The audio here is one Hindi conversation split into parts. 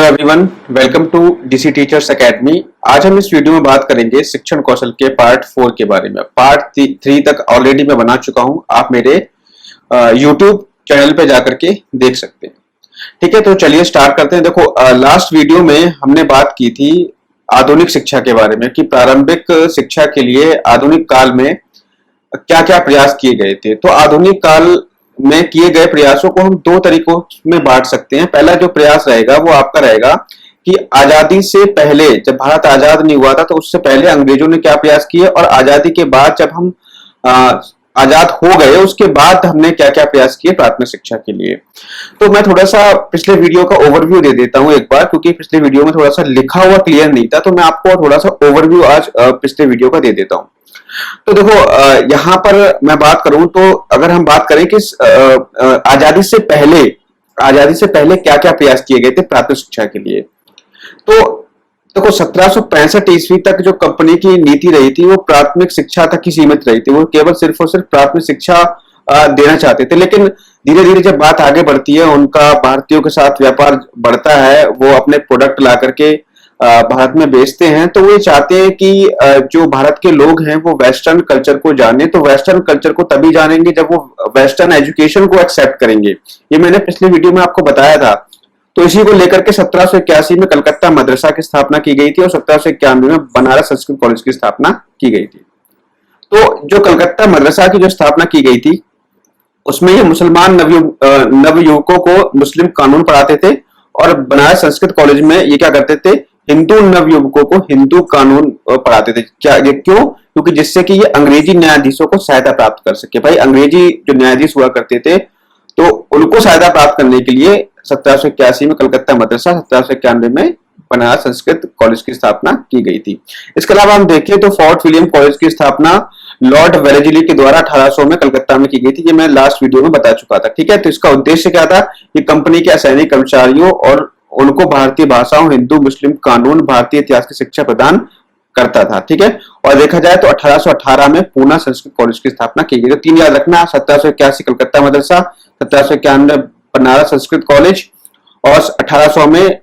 Hello everyone, welcome to DC Teachers Academy. आज हम इस वीडियो में बात करेंगे शिक्षण कौशल के पार्ट 4 के बारे में। पार्ट 3 तक ऑलरेडी मैं बना चुका हूं, आप मेरे यूट्यूब चैनल पे जाकर के देख सकते हैं। ठीक है, तो चलिए स्टार्ट करते हैं। देखो, लास्ट वीडियो में हमने बात की थी आधुनिक शिक्षा के बारे में कि प्रारंभिक शिक्षा के लिए आधुनिक काल में क्या क्या प्रयास किए गए थे। तो आधुनिक काल में किए गए प्रयासों को हम दो तरीकों में बांट सकते हैं। पहला जो प्रयास रहेगा वो आपका रहेगा कि आजादी से पहले, जब भारत आजाद नहीं हुआ था तो उससे पहले अंग्रेजों ने क्या प्रयास किए, और आजादी के बाद जब हम आजाद हो गए उसके बाद हमने क्या क्या प्रयास किए प्राथमिक शिक्षा के लिए। तो मैं थोड़ा सा पिछले वीडियो का ओवरव्यू दे देता हूं एक बार, क्योंकि पिछले वीडियो में थोड़ा सा लिखा हुआ क्लियर नहीं था, तो मैं आपको थोड़ा सा ओवरव्यू आज पिछले वीडियो का दे देता हूं। तो देखो, यहां पर मैं बात करूं तो अगर हम बात करें कि आजादी से पहले क्या क्या प्रयास किए गए थे प्राथमिक शिक्षा के लिए, तो देखो 1765 ईस्वी तक जो कंपनी की नीति रही थी वो प्राथमिक शिक्षा तक ही सीमित रही थी। वो केवल सिर्फ और सिर्फ प्राथमिक शिक्षा देना चाहते थे। लेकिन धीरे धीरे जब बात आगे बढ़ती है, उनका भारतीयों के साथ व्यापार बढ़ता है, वो अपने प्रोडक्ट ला करके भारत में बेचते हैं, तो वो चाहते हैं कि जो भारत के लोग हैं वो वेस्टर्न कल्चर को जाने। तो वेस्टर्न कल्चर को तभी जानेंगे जब वो वेस्टर्न एजुकेशन को एक्सेप्ट करेंगे। ये मैंने पिछले वीडियो में आपको बताया था। तो इसी को लेकर के 1781 में कलकत्ता मदरसा की स्थापना की गई थी और 1791 में बनारस संस्कृत कॉलेज की स्थापना की गई थी। तो जो कलकत्ता मदरसा की जो स्थापना की गई थी उसमें ये मुसलमान नवयुवकों को मुस्लिम कानून पढ़ाते थे, और बनारस संस्कृत कॉलेज में ये क्या करते थे, हिंदू नवयुवकों को हिंदू कानून पढ़ाते थे। क्या ये क्यों? क्योंकि जिससे कि ये अंग्रेजी न्यायाधीशों को सहायता प्राप्त कर सके। भाई, अंग्रेजी जो न्यायाधीश हुआ करते थे तो उनको सहायता प्राप्त करने के लिए 1781 में कलकत्ता मदरसा, 1791 में बनारस संस्कृत कॉलेज की स्थापना की गई थी। इसके अलावा हम देखें तो फोर्ट विलियम कॉलेज की स्थापना लॉर्ड वेलेस्ली के द्वारा 1800 में कलकत्ता में की गई थी। ये मैं लास्ट वीडियो में बता चुका था। ठीक है, तो इसका उद्देश्य क्या था कि कंपनी के असैनिक कर्मचारियों और उनको भारतीय भाषाओं, हिंदू मुस्लिम कानून, भारतीय इतिहास की शिक्षा प्रदान करता था। ठीक है, और देखा जाए तो 1818 में पूना संस्कृत कॉलेज की स्थापना की गई। तो तीन याद रखना, 1781 कलकत्ता मदरसा, 1791 बनारस संस्कृत कॉलेज, और 1800 में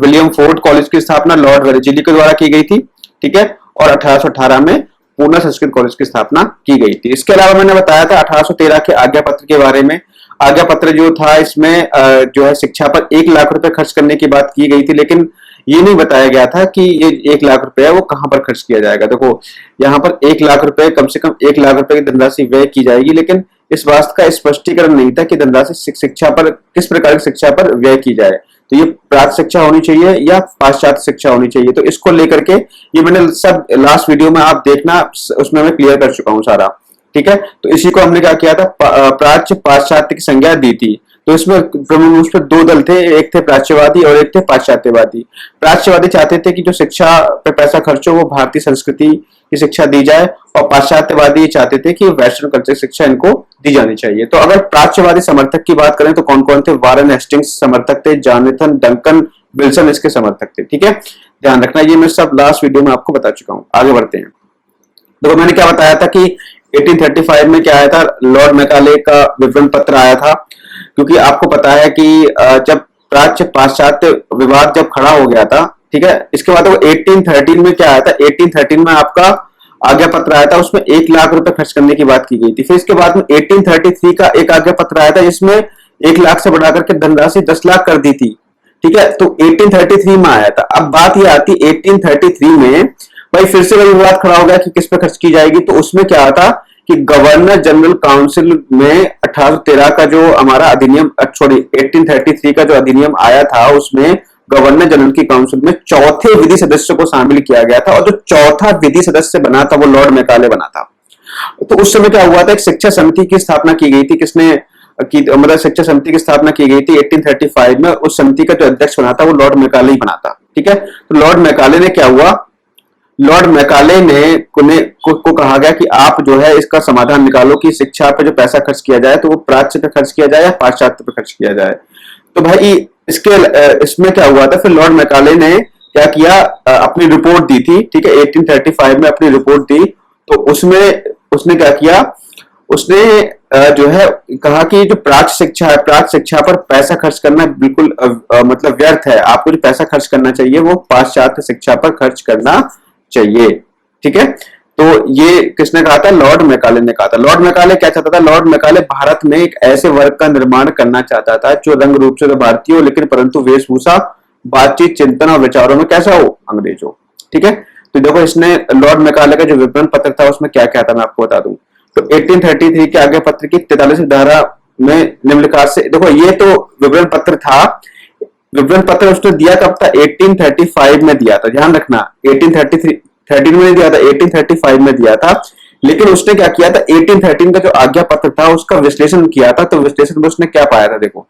विलियम फोर्ट कॉलेज की स्थापना लॉर्ड वेलेस्ली के द्वारा की गई थी। ठीक है, और 1818 में पूना संस्कृत कॉलेज की स्थापना की गई थी। इसके अलावा मैंने बताया था 1813 के आज्ञा पत्र के बारे में। आज्ञा पत्र जो था, इसमें जो है शिक्षा पर 1 लाख रुपए खर्च करने की बात की गई थी, लेकिन ये नहीं बताया गया था कि ये 1 लाख रुपए है वो कहां पर खर्च किया जाएगा। देखो, यहाँ पर 1 लाख रुपए, कम से कम 1 लाख रुपए की धनराशि व्यय की जाएगी, लेकिन इस बात का स्पष्टीकरण नहीं था कि धनराशि शिक्षा पर, किस प्रकार की शिक्षा पर व्यय की जाए। तो ये प्राच्य शिक्षा होनी चाहिए या पाश्चात्य शिक्षा होनी चाहिए। तो इसको लेकर के ये मैंने सब लास्ट वीडियो में आप देखना, उसमें मैं क्लियर कर चुका हूं सारा। ठीक है, तो इसी को हमने क्या किया था, प्राच्य पाश्चात्य की संज्ञा दी थी। तो इसमें प्रमुख रूप से 2 दल थे, एक थे प्राच्यवादी और एक थे पाश्चात्यवादी। प्राच्यवादी चाहते थे कि जो शिक्षा पे पैसा खर्च हो वो भारतीय संस्कृति की शिक्षा दी जाए, और पाश्चात्यवादी चाहते थे कि वेस्टर्न कल्चर शिक्षा इनको दी जानी चाहिए। तो अगर प्राच्यवादी समर्थक की बात करें तो कौन कौन थे, वारेन हेस्टिंग्स समर्थक थे, जॉनथन डंकन विल्सन इसके समर्थक थे। ठीक है, ध्यान रखना, ये मैं सब लास्ट वीडियो में आपको बता चुका हूं। आगे बढ़ते हैं। तो मैंने क्या बताया था कि 1835 में क्या आया था, लॉर्ड मैकाले का विवरण पत्र आया था। क्योंकि आपको पता है कि जब प्राच्य पाश्चात्य विवाद जब खड़ा हो गया था, ठीक है, इसके बाद वो 1813 में क्या आया था, 1813 में आपका आज्ञा पत्र आया था, उसमें 1 लाख रुपए खर्च करने की बात की गई थी। फिर इसके बाद में 1833 का एक आज्ञा पत्र आया था जिसमें 1 लाख से बढ़ाकर के धनराशि 10 लाख कर दी थी। ठीक है, तो 1833 में आया था। अब बात यह आती 1833 में, भाई फिर से वही विवाद खड़ा हो गया कि किस पे खर्च की जाएगी। तो उसमें क्या आता कि गवर्नर जनरल काउंसिल में 1813 का जो हमारा अधिनियम, 1833 का जो अधिनियम आया था, उसमें गवर्नर जनरल की काउंसिल में चौथे विधि सदस्य को शामिल किया गया था, और जो चौथा विधि सदस्य बना था वो लॉर्ड मैकाले बना था। तो उस समय क्या हुआ था, एक शिक्षा समिति की स्थापना की गई थी। किसने की, मतलब शिक्षा समिति की स्थापना की गई थी 1835 में। उस समिति का जो अध्यक्ष बना था वो लॉर्ड मैकाले ही बना था। ठीक है, तो लॉर्ड मैकाले ने क्या हुआ, लॉर्ड मैकाले ने को कहा गया कि आप जो है इसका समाधान निकालो कि शिक्षा पे जो पैसा खर्च किया जाए तो वो प्राच्य पे खर्च किया जाए या पाश्चात्य पे खर्च किया जाए। तो भाई इसमें क्या हुआ था, फिर लॉर्ड मैकाले ने क्या किया, अपनी रिपोर्ट दी थी। ठीक है, 1835 में अपनी रिपोर्ट दी। तो उसमें उसने क्या किया, उसने जो है कहा कि जो प्राच्य शिक्षा है, प्राच्य शिक्षा पर पैसा खर्च करना बिल्कुल मतलब व्यर्थ है। आपको जो पैसा खर्च करना चाहिए वो पाश्चात्य शिक्षा पर खर्च करना चाहिए। ठीक है, तो ये किसने कहा था? लॉर्ड मैकाले ने कहा था। लॉर्ड मैकाले क्या चाहता था? लॉर्ड मैकाले भारत में एक ऐसे वर्ग का निर्माण करना चाहता था जो रंग रूप से तो भारतीय हो, लेकिन परंतु वेशभूषा, बातचीत, चिंतन और विचारों में कैसा हो? अंग्रेज हो। ठीक है, तो देखो इसने लॉर्ड मैकाले का जो विवरण पत्र था उसमें क्या क्या था मैं आपको बता दूं। तो 1833 के आज्ञा पत्र की 43वीं धारा में निम्नलिखित से, देखो ये तो विवरण पत्र था। विवरण पत्र उसने दिया कब था? 1835 में दिया था, ध्यान रखना। 1813 में नहीं दिया था, 1835 में दिया था। लेकिन उसने क्या किया था? 1813 का जो आज्ञा पत्र था उसका विश्लेषण किया था। तो विश्लेषण में उसने क्या पाया था? देखो,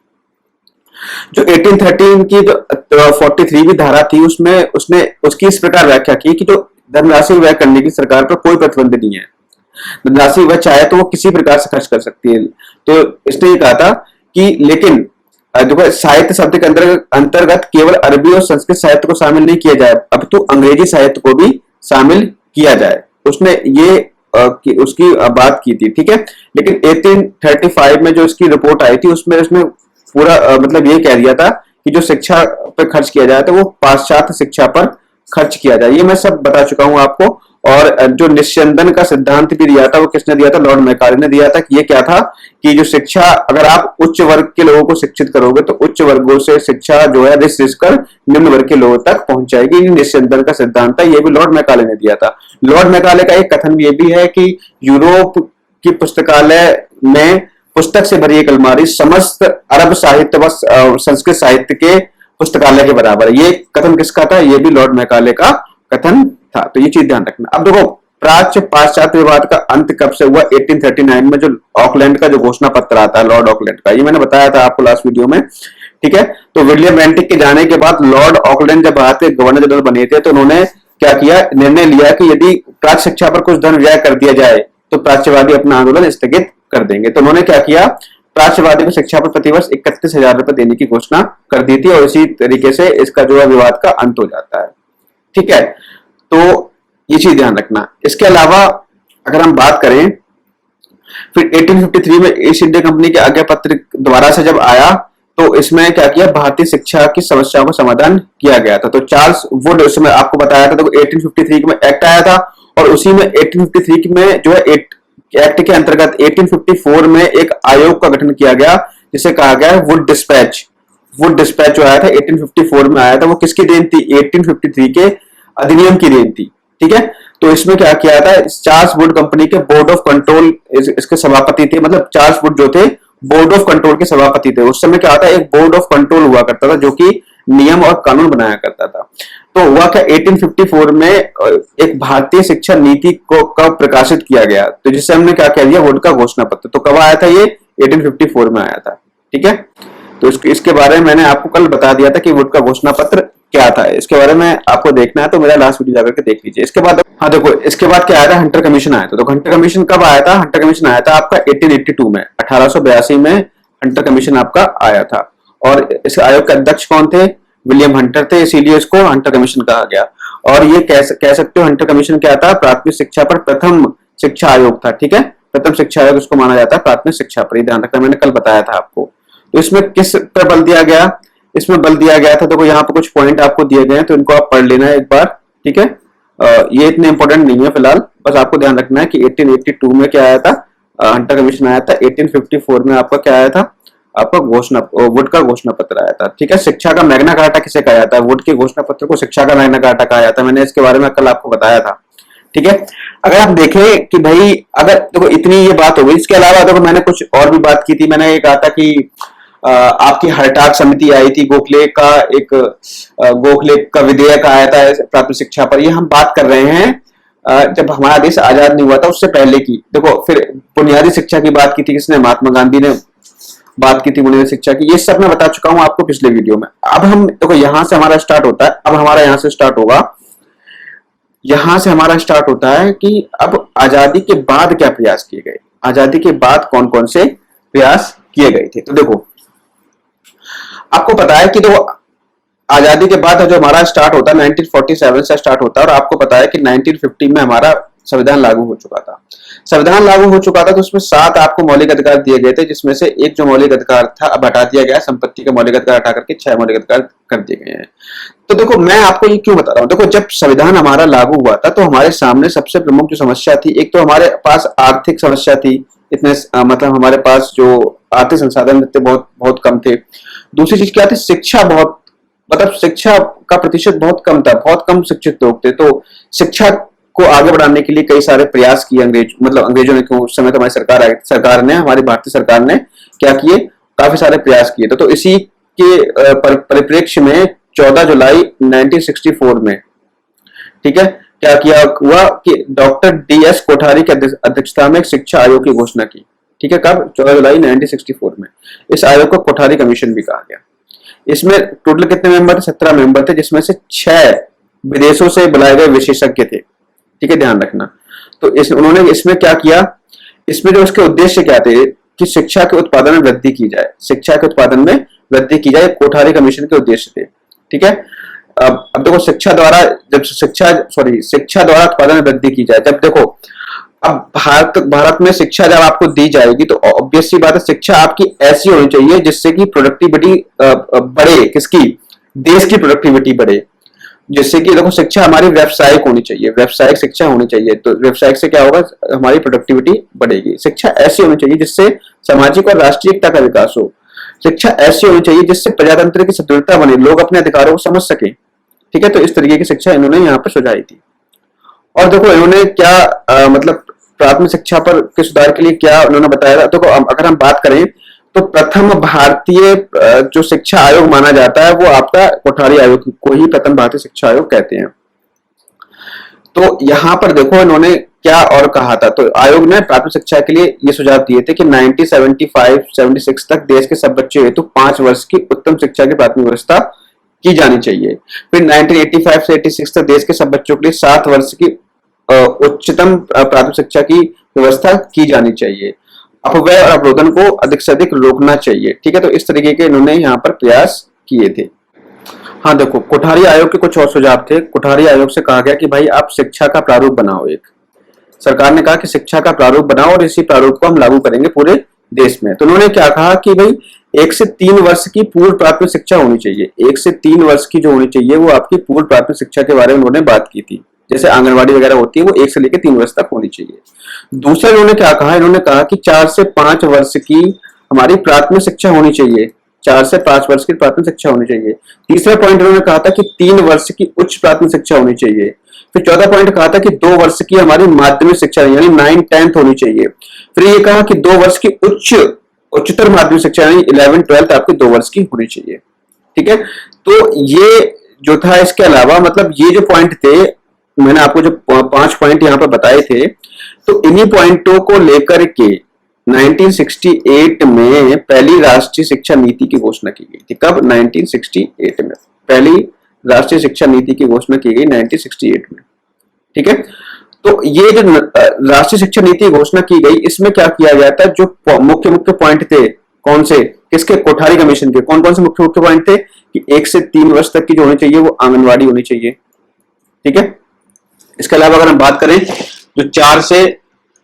जो 1813 की जो 43वीं धारा थी उसमें उसने उसकी इस प्रकार व्याख्या की कि जो धनराशि व्यय करने की सरकार पर कोई प्रतिबंध नहीं है। धनराशि वह चाहे तो वो किसी प्रकार से खर्च कर सकती है। तो इसने ये कहा था कि लेकिन देखो साहित्य शब्द के अंतर्गत केवल अरबी और संस्कृत साहित्य को शामिल नहीं किया जाए, अब तो अंग्रेजी साहित्य को भी शामिल किया जाए। उसने ये उसकी बात की थी। ठीक है, लेकिन 1835 में जो इसकी रिपोर्ट आई थी उसमें उसने पूरा मतलब ये कह दिया था कि जो शिक्षा पर खर्च किया जाए तो वो पाश्चात्य शिक्षा पर खर्च किया जाए। ये मैं सब बता चुका हूं आपको। और जो निस्यंदन का सिद्धांत भी दिया था वो किसने दिया था? लॉर्ड मैकाले ने दिया था। कि ये क्या था कि जो शिक्षा, अगर आप उच्च वर्ग के लोगों को शिक्षित करोगे तो उच्च वर्गों से शिक्षा जो है रिस रिस कर निम्न वर्ग के लोगों तक पहुंचाएगी। निस्यंदन का सिद्धांत था, ये भी लॉर्ड मैकाले ने दिया था। लॉर्ड मैकाले का एक कथन ये भी है कि यूरोप की पुस्तकालय में पुस्तक से भरी एक अलमारी समस्त अरब साहित्य व संस्कृत साहित्य के पुस्तकालय के बराबर है। ये कथन किसका था? ये भी लॉर्ड मैकाले का कथन था। तो ये चीज ध्यान रखना। अब देखो प्राच्य पाश्चात्य विवाद का अंत कब से हुआ? 1839 में जो ऑकलैंड का जो घोषणा पत्र आता है लॉर्ड ऑकलैंड का, ये मैंने बताया था आपको लास्ट वीडियो में। ठीक है, तो विलियम बेंटिक के जाने के बाद लॉर्ड ऑकलैंड जब भारत के गवर्नर जनरल बने थे तो उन्होंने क्या किया? निर्णय लिया कि यदि प्राच्य शिक्षा पर कुछ धन व्यय कर दिया जाए तो प्राच्यवादी अपना आंदोलन स्थगित कर देंगे। तो उन्होंने क्या किया? प्राच्यवादी को शिक्षा पर प्रतिवर्ष 31,000 रुपए देने की घोषणा कर दी थी और इसी तरीके से इसका जो है विवाद का अंत हो जाता है। ठीक है, तो ये चीज ध्यान रखना। इसके अलावा अगर हम बात करें, फिर 1853 में ईस्ट इंडिया कंपनी के आज्ञा पत्र द्वारा से जब आया तो इसमें क्या किया? भारतीय शिक्षा की समस्याओं का समाधान किया गया था। तो चार्ल्स वुड, उसमें आपको बताया था, तो 1853 में एक्ट आया था और उसी में 1853 में जो है एक्ट के अंतर्गत 1854 में एक आयोग का गठन किया गया जिसे कहा गया वुड डिस्पैच। वुड डिस्पैच जो आया था 1854 में आया था, वो किसकी देन थी? 1853 के अधिनियम की देन थी। ठीक है, तो इसमें क्या किया था? चार्ल्स वुड कंपनी के बोर्ड ऑफ कंट्रोल इसके सभापति थे। मतलब चार्ल्स वुड जो थे बोर्ड ऑफ कंट्रोल के सभापति थे। उस समय क्या था? एक बोर्ड ऑफ कंट्रोल हुआ करता था जो कि नियम और कानून बनाया करता था। तो हुआ क्या? 1854 में एक भारतीय शिक्षा नीति को कब प्रकाशित किया गया? तो जिससे हमने क्या कह दिया? वुड का घोषणा पत्र। तो कब आया था ये? 1854 में आया था। ठीक है, तो इसके बारे में मैंने आपको कल बता दिया था कि वुड का घोषणा पत्र क्या था। इसके बारे में आपको देखना है तो मेरा लास्ट वीडियो जाकर के देख लीजिए। इसके बाद हाँ देखो, इसके बाद क्या आया था? हंटर कमीशन आया था। तो हंटर कमीशन कब आया था? हंटर कमीशन आया था आपका 1882 में, 1882 में हंटर कमीशन आपका आया था। और इस आयोग के अध्यक्ष कौन थे? विलियम हंटर थे, इसीलिए इसको हंटर कमीशन कहा गया। और ये कह सकते हो हंटर कमीशन क्या था? प्राथमिक शिक्षा पर प्रथम शिक्षा आयोग था। ठीक है, प्रथम शिक्षा आयोग इसको माना जाता है प्राथमिक शिक्षा पर। ध्यान रखना, मैंने कल बताया था आपको। तो इसमें किस पर बल दिया गया? इसमें बल दिया गया था, देखो यहाँ पे कुछ पॉइंट आपको दिए गए हैं तो इनको आप पढ़ लेना है एक बार। ठीक है, ये इतने इंपॉर्टेंट नहीं है फिलहाल, बस आपको ध्यान रखना है कि 1882 में क्या आया था? हंटर कमीशन आया था। 1854 में आपका क्या आया था? आपका वुड का घोषणा पत्र आया था। ठीक है, शिक्षा का मैग्ना कार्टा किसे कहा जाता है? वुड के घोषणा पत्र को शिक्षा का मैग्ना कार्टा कहा जाता है। मैंने इसके बारे में कल आपको बताया था। ठीक है, अगर आप देखें कि भाई अगर देखो इतनी ये बात हो गई, इसके अलावा देखो मैंने कुछ और भी बात की थी। मैंने ये कहा था कि आपकी हरटाग समिति आई थी, गोखले का विधेयक आया था प्राथमिक शिक्षा पर। ये हम बात कर रहे हैं जब हमारा देश आजाद नहीं हुआ था उससे पहले की। देखो फिर बुनियादी शिक्षा की बात की थी किसने? महात्मा गांधी ने बात की थी बुनियादी शिक्षा की। ये सब मैं बता चुका हूं आपको पिछले वीडियो में। अब हम देखो यहां से हमारा स्टार्ट होता है, अब हमारा यहां से स्टार्ट होगा, यहां से हमारा स्टार्ट होता है कि अब आजादी के बाद क्या प्रयास किए गए, आजादी के बाद कौन कौन से प्रयास किए गए थे। तो देखो आपको पता है कि तो आजादी के बाद जो हमारा स्टार्ट होता है 1947 से स्टार्ट होता है और आपको पता है कि 1950 में हमारा संविधान लागू हो चुका था। संविधान लागू हो चुका था तो उसमें 7 आपको मौलिक अधिकार दिए गए थे, जिसमें से एक जो मौलिक अधिकार था अब हटा दिया गया, संपत्ति के मौलिक अधिकार हटा करके 6 मौलिक अधिकार कर दिए गए हैं। तो देखो मैं आपको ये क्यों बता रहा हूँ, देखो जब संविधान हमारा लागू हुआ था तो हमारे सामने सबसे प्रमुख जो समस्या थी, एक तो हमारे पास आर्थिक समस्या थी, इतने मतलब हमारे पास जो आर्थिक संसाधन थे बहुत बहुत कम थे। दूसरी चीज क्या थी, शिक्षा बहुत, मतलब शिक्षा का प्रतिशत बहुत कम था, बहुत कम शिक्षित लोग थे। तो शिक्षा को आगे बढ़ाने के लिए कई सारे प्रयास किए अंग्रेजों ने, क्यों उस समय तो हमारी सरकार ने, हमारी भारतीय सरकार ने क्या किए, काफी सारे प्रयास किए थे। तो इसी के परिप्रेक्ष्य में 14 जुलाई 1964 में, ठीक है, क्या किया हुआ कि डॉक्टर DS कोठारी की अध्यक्षता में एक शिक्षा आयोग की घोषणा की। ठीक है, कब? 14 जुलाई 1964 में। इस आयोग को कोठारी कमीशन भी कहा गया। इसमें टोटल कितने मेंबर थे? 17 मेंबर थे, जिसमें से 6 विदेशों से बुलाए गए विशेषज्ञ थे। ठीक है, ध्यान रखना। तो उन्होंने इसमें क्या किया, इसमें जो उसके उद्देश्य क्या थे कि शिक्षा के उत्पादन में वृद्धि की जाए, शिक्षा के उत्पादन में वृद्धि की जाए, कोठारी कमीशन के उद्देश्य थे। ठीक है, अब देखो शिक्षा द्वारा उत्पादन में वृद्धि की जाए। जब देखो अब भारत में शिक्षा जब आपको दी जाएगी तो ऑब्वियस सी बात है, शिक्षा आपकी ऐसी होनी चाहिए जिससे कि प्रोडक्टिविटी बढ़े, किसकी? देश की प्रोडक्टिविटी बढ़े। जिससे कि देखो शिक्षा हमारी व्यावसायिक होनी चाहिए, व्यावसायिक शिक्षा होनी चाहिए। तो व्यावसायिक से क्या होगा, हमारी प्रोडक्टिविटी बढ़ेगी। शिक्षा ऐसी होनी चाहिए जिससे सामाजिक और राष्ट्रीय एकता का विकास हो। शिक्षा ऐसी होनी चाहिए जिससे प्रजातंत्र की सुदृढ़ता बने, लोग अपने अधिकारों को समझ सके। ठीक है, तो इस तरीके की शिक्षा इन्होंने यहाँ पर सुझाई थी। और देखो इन्होंने क्या मतलब प्राथमिक शिक्षा पर के सुधार के लिए क्या उन्होंने बताया था। देखो अगर हम बात करें तो प्रथम भारतीय जो शिक्षा आयोग माना जाता है वो आपका कोठारी आयोग को ही प्रथम भारतीय शिक्षा आयोग कहते हैं। तो यहाँ पर देखो इन्होंने क्या और कहा था, तो आयोग ने प्राथमिक शिक्षा के लिए ये सुझाव दिए थे कि 1975-76 तक देश के सब बच्चों हेतु 5 वर्ष की उत्तम शिक्षा की प्राथमिक व्यवस्था की जानी चाहिए। फिर 1985 से 86 तक देश के सब बच्चों के लिए 7 वर्ष की उच्चतम प्राथमिक शिक्षा की व्यवस्था की जानी चाहिए। अपव्यय और अवरोधन को अधिक से अधिक रोकना चाहिए। ठीक है, तो इस तरीके के इन्होंने यहाँ पर प्रयास किए थे। हाँ देखो, कोठारी आयोग के कुछ और सुझाव थे। कोठारी आयोग से कहा गया कि भाई आप शिक्षा का प्रारूप बनाओ। एक सरकार ने कहा कि शिक्षा का प्रारूप बनाओ और इसी प्रारूप को हम लागू करेंगे पूरे देश में। तो उन्होंने क्या कहा कि भाई 1 से 3 वर्ष की पूर्व प्राथमिक शिक्षा होनी चाहिए। 1 से 3 वर्ष की जो होनी चाहिए वो आपकी पूर्व प्राथमिक शिक्षा के बारे में उन्होंने बात की थी। जैसे आंगनवाड़ी वगैरह होती है वो 1 से लेकर 3 वर्ष तक होनी चाहिए। दूसरा इन्होंने क्या कहा, इन्होंने कहा कि 4 से 5 वर्ष की हमारी प्राथमिक शिक्षा होनी चाहिए। 4 से 5 वर्ष की प्राथमिक शिक्षा होनी चाहिए। तीसरा पॉइंट इन्होंने कहा था कि 3 वर्ष की उच्च प्राथमिक शिक्षा होनी चाहिए। फिर चौथा पॉइंट कहा था कि 2 वर्ष की हमारी माध्यमिक शिक्षा यानी 9th-10th होनी चाहिए। फिर ये कहा कि 2 वर्ष की उच्चतर माध्यमिक शिक्षा यानी 11th-12th आपकी 2 वर्ष की होनी चाहिए। ठीक है, तो ये जो था, इसके अलावा मतलब ये जो पॉइंट थे, मैंने आपको जो 5 पॉइंट यहाँ पर बताए थे, तो इन्हीं पॉइंटों को लेकर के 1968 में पहली राष्ट्रीय शिक्षा नीति की घोषणा की गई थी। कब? 1968 में पहली राष्ट्रीय शिक्षा नीति की घोषणा की गई 1968 में। ठीक है, तो ये जो राष्ट्रीय शिक्षा नीति की घोषणा की गई, इसमें क्या किया गया था, जो मुख्य पॉइंट थे, कौन से, किसके? कोठारी कमीशन के। कौन कौन से मुख्य पॉइंट थे कि 1 से 3 वर्ष तक की जो होनी चाहिए वो आंगनवाड़ी होनी चाहिए। ठीक है, इसके अलावा अगर हम बात करें जो 4 से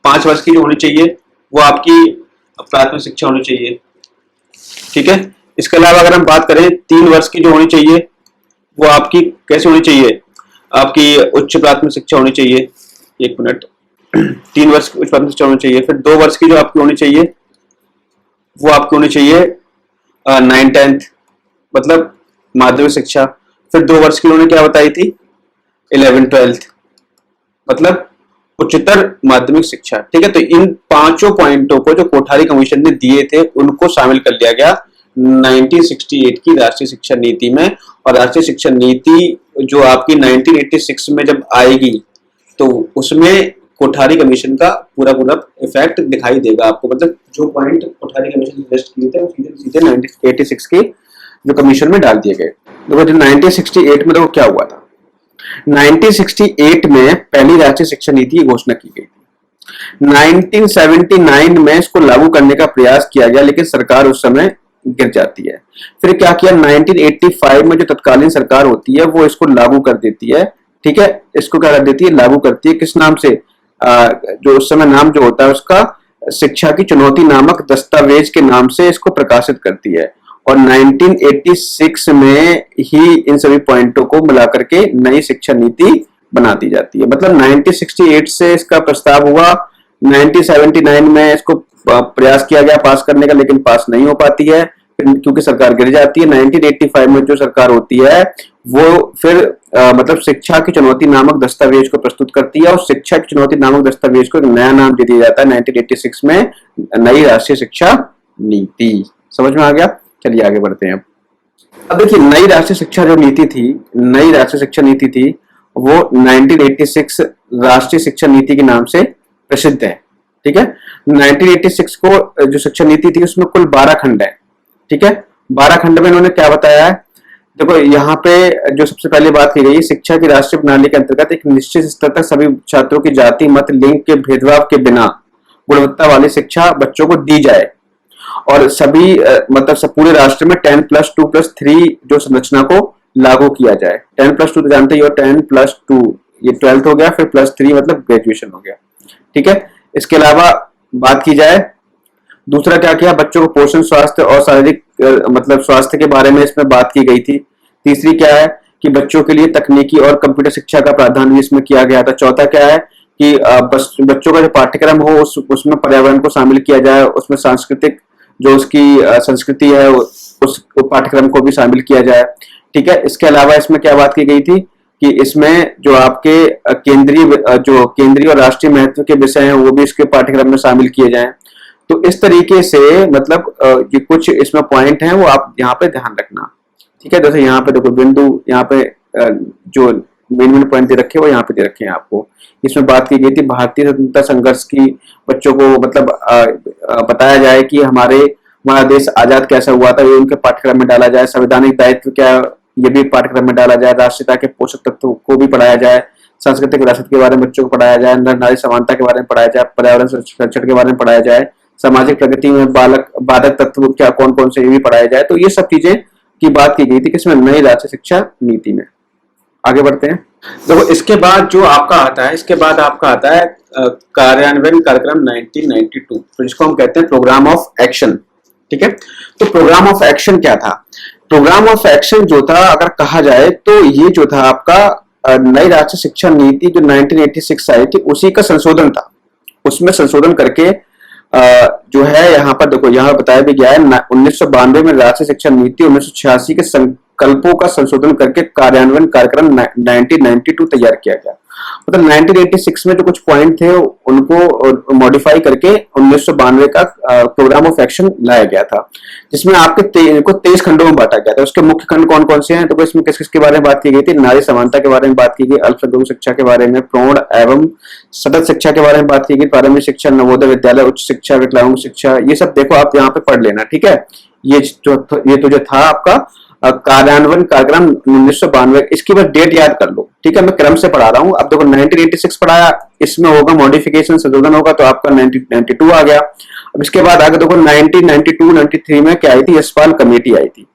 5 वर्ष की जो होनी चाहिए वो आपकी प्राथमिक शिक्षा होनी चाहिए। ठीक है, इसके अलावा अगर हम बात करें 3 वर्ष की जो होनी चाहिए वो आपकी कैसे होनी चाहिए, आपकी उच्च प्राथमिक शिक्षा होनी चाहिए। 1 मिनट, 3 वर्ष की उच्च प्राथमिक शिक्षा होनी चाहिए। फिर 2 वर्ष की जो आपकी होनी चाहिए वो आपकी होनी चाहिए 9th-10th मतलब माध्यमिक शिक्षा। फिर 2 वर्ष की उन्होंने क्या बताई थी, 11th-12th मतलब उच्चतर माध्यमिक शिक्षा। ठीक है, तो इन 5 पॉइंटों को जो कोठारी कमीशन ने दिए थे उनको शामिल कर लिया गया 1968 की राष्ट्रीय शिक्षा नीति में। और राष्ट्रीय शिक्षा नीति जो आपकी 1986 में जब आएगी तो उसमें कोठारी कमीशन का पूरा इफेक्ट दिखाई देगा आपको। मतलब जो पॉइंट कोठारी कमीशन ने सजेस्ट किए थे वो सीधे 1986 के जो कमीशन में डाल दिए गए। देखो 1968 में देखो क्या हुआ था, 1968 में पहली राष्ट्रीय शिक्षा नीति की घोषणा की गई थी। 1979 में इसको लागू करने का प्रयास किया गया लेकिन सरकार उस समय गिर जाती है। फिर क्या किया, 1985 में जो तत्कालीन सरकार होती है वो इसको लागू कर देती है। ठीक है, इसको क्या कर देती है, लागू करती है। किस नाम से? जो उस समय नाम जो होता है उसका शिक्षा की चुनौती नामक दस्तावेज के नाम से इसको प्रकाशित करती है। और 1986 में ही इन सभी पॉइंटों को मिलाकर के नई शिक्षा नीति बना दी जाती है। मतलब 1968 से इसका प्रस्ताव हुआ, 1979 में इसको प्रयास किया गया पास करने का, लेकिन पास नहीं हो पाती है क्योंकि सरकार गिर जाती है। 1985 में जो सरकार होती है वो फिर मतलब शिक्षा की चुनौती नामक दस्तावेज को प्रस्तुत करती है, और शिक्षा की चुनौती नामक दस्तावेज को एक नया नाम दे दिया जाता है 1986 में, नई राष्ट्रीय शिक्षा नीति। समझ में आ गया? चलिए आगे बढ़ते हैं। अब देखिए, नई राष्ट्रीय शिक्षा जो नीति थी, नई राष्ट्रीय शिक्षा नीति थी, वो 1986 राष्ट्रीय शिक्षा नीति के नाम से प्रसिद्ध है। ठीक है, 1986 को जो शिक्षा नीति थी उसमें कुल 12 खंड है। ठीक है, 12 खंड में इन्होंने क्या बताया है? देखो, यहाँ पे जो सबसे पहले बात की गई, शिक्षा की राष्ट्रीय प्रणाली के अंतर्गत एक निश्चित स्तर तक सभी छात्रों की जाति, मत, लिंग के भेदभाव के बिना गुणवत्ता वाली शिक्षा बच्चों को दी जाए, और सभी मतलब सब पूरे राष्ट्र में 10+2+3 जो संरचना को लागू किया जाए। 10+2 तो जानते ही हो, 10+2 ये 12th हो गया, फिर +3 मतलब ग्रेजुएशन हो गया। ठीक है, इसके अलावा बात की जाए, दूसरा क्या किया, बच्चों को पोषण, स्वास्थ्य और शारीरिक मतलब स्वास्थ्य के बारे में इसमें बात की गई थी। तीसरी क्या है कि बच्चों के लिए तकनीकी और कंप्यूटर शिक्षा का प्रावधान इसमें किया गया था। चौथा क्या है कि बच्चों का जो पाठ्यक्रम हो उसमें पर्यावरण को शामिल किया जाए, उसमें सांस्कृतिक जो उसकी संस्कृति है उस पाठ्यक्रम को भी शामिल किया जाए। ठीक है, इसके अलावा इसमें क्या बात की गई थी कि इसमें जो आपके केंद्रीय और राष्ट्रीय महत्व के विषय हैं वो भी इसके पाठ्यक्रम में शामिल किए जाएं। तो इस तरीके से मतलब ये कुछ इसमें पॉइंट हैं वो आप यहाँ पे ध्यान रखना। ठीक है, जैसे यहाँ पे देखो बिंदु, यहाँ पे जो मेन पॉइंट दे रखे हैं वो यहाँ पे दे रखे हैं आपको। इसमें बात की गई थी भारतीय स्वतंत्रता संघर्ष की, बच्चों को मतलब बताया जाए कि हमारा देश आजाद कैसा हुआ था, ये उनके पाठ्यक्रम में डाला जाए। संवैधानिक दायित्व क्या, ये भी पाठ्यक्रम में डाला जाए। राष्ट्रीयता के पोषक तत्व को भी पढ़ाया जाए। सांस्कृतिक विरासत के बारे में बच्चों को पढ़ाया जाए। नर नारी समानता के बारे में पढ़ाया जाए। पर्यावरण संरक्षण के बारे में पढ़ाया जाए। सामाजिक प्रगति में बाधक तत्व क्या कौन कौन से, ये भी पढ़ाया जाए। तो ये सब चीजें की बात की गई थी किसमें, नई राष्ट्रीय शिक्षा नीति में। आगे बढ़ते हैं। देखो, इसके बाद जो आपका आता है, इसके बाद आपका आता है कार्यान्वयन कार्यक्रम 1992, तो जिसको हम कहते हैं प्रोग्राम ऑफ एक्शन। ठीक है, तो प्रोग्राम ऑफ एक्शन क्या था? प्रोग्राम ऑफ एक्शन जो था, अगर कहा जाए तो ये जो था आपका नई राष्ट्रीय शिक्षा नीति जो 1986 आई थी उसी का संशोधन था। उसमें संशोधन करके जो है यहाँ पर देखो, यहाँ बताया भी गया है 1992 में राष्ट्रीय शिक्षा नीति 1986 के संकल्पों का संशोधन करके कार्यान्वयन कार्यक्रम 1992 तैयार किया गया। मतलब 1986 में जो कुछ पॉइंट थे उनको मॉडिफाई करके 1992 का प्रोग्राम ऑफ एक्शन लाया गया था, जिसमें आपके 23 खंडों में बांटा गया था। उसके मुख्य खंड कौन कौन से हैं? तो इसमें किस किस के बारे में बात की गई थी? नारी समानता के बारे में बात की गई, अल्पसंख्यक शिक्षा के बारे में, प्रौढ़ एवं सतत शिक्षा के बारे में बात की गई, प्रारंभिक शिक्षा, नवोदय विद्यालय, उच्च शिक्षा, विकलांग शिक्षा, ये सब देखो आप यहाँ पे पढ़ लेना। ठीक है, ये तो जो था आपका कार्यान्वयन कार्यक्रम 1992, इसकी बस डेट याद कर लो। ठीक है, मैं क्रम से पढ़ा रहा हूँ। अब देखो 1986 पढ़ाया, इसमें होगा मॉडिफिकेशन, संशोधन होगा, तो आपका 1992 आ गया। अब इसके बाद आगे देखो 1992-93 में क्या आई थी? यशपाल कमेटी आई थी।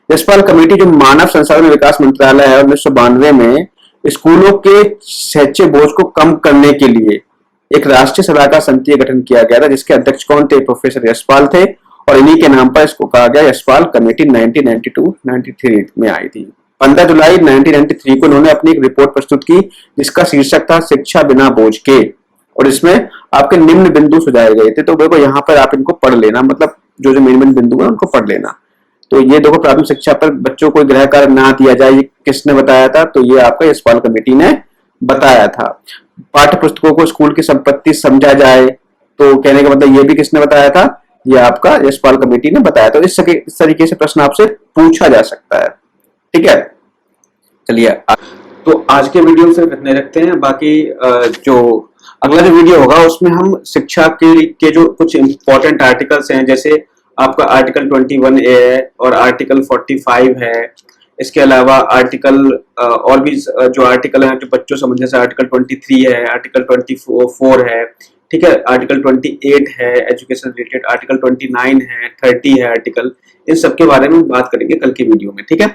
यशपाल कमेटी जो मानव संसाधन विकास मंत्रालय है, 1992 में स्कूलों के शैक्षिक बोझ को कम करने के लिए एक राष्ट्रीय सलाहकार समिति का गठन किया गया था, जिसके अध्यक्ष कौन थे? प्रोफेसर यशपाल थे, और इन्हीं के नाम पर इसको कहा गया यशपाल कमेटी। 1992-93 में आई थी। 15 जुलाई 1993 को उन्होंने अपनी एक रिपोर्ट प्रस्तुत की जिसका शीर्षक था शिक्षा बिना बोझ के, और इसमें आपके निम्न बिंदु सुझाए गए थे। तो देखो यहाँ पर आप इनको पढ़ लेना, मतलब जो जो मेन बिंदु है उनको पढ़ लेना। तो ये देखो, प्राथमिक शिक्षा पर बच्चों को गृह कार्य ना दिया जाए, ये किसने बताया था? तो ये आपका यशपाल कमेटी ने बताया था। पाठ्य पुस्तकों को स्कूल की संपत्ति समझा जाए, तो कहने का मतलब ये भी किसने बताया था? ये आपका यशपाल कमेटी ने बताया। तो इस तरीके से प्रश्न आपसे पूछा जा सकता है। ठीक है, चलिए तो आज के वीडियो से इतने रखते हैं। बाकी जो अगला जो वीडियो होगा उसमें हम शिक्षा के जो कुछ इंपॉर्टेंट आर्टिकल्स हैं, जैसे आपका आर्टिकल 21A है और आर्टिकल 45 है। इसके अलावा आर्टिकल और भी जो आर्टिकल हैं जो बच्चों संबंधी, जैसे आर्टिकल 23 है, आर्टिकल 24 है, ठीक है, आर्टिकल 28 है एजुकेशन रिलेटेड, आर्टिकल 29 है, 30 है आर्टिकल, इन सब के बारे में बात करेंगे कल की वीडियो में। ठीक है,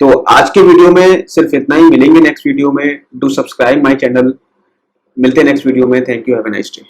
तो आज के वीडियो में सिर्फ इतना ही। मिलेंगे नेक्स्ट वीडियो में। Do subscribe my channel. मिलते हैं नेक्स्ट वीडियो में। Thank you, have a nice day.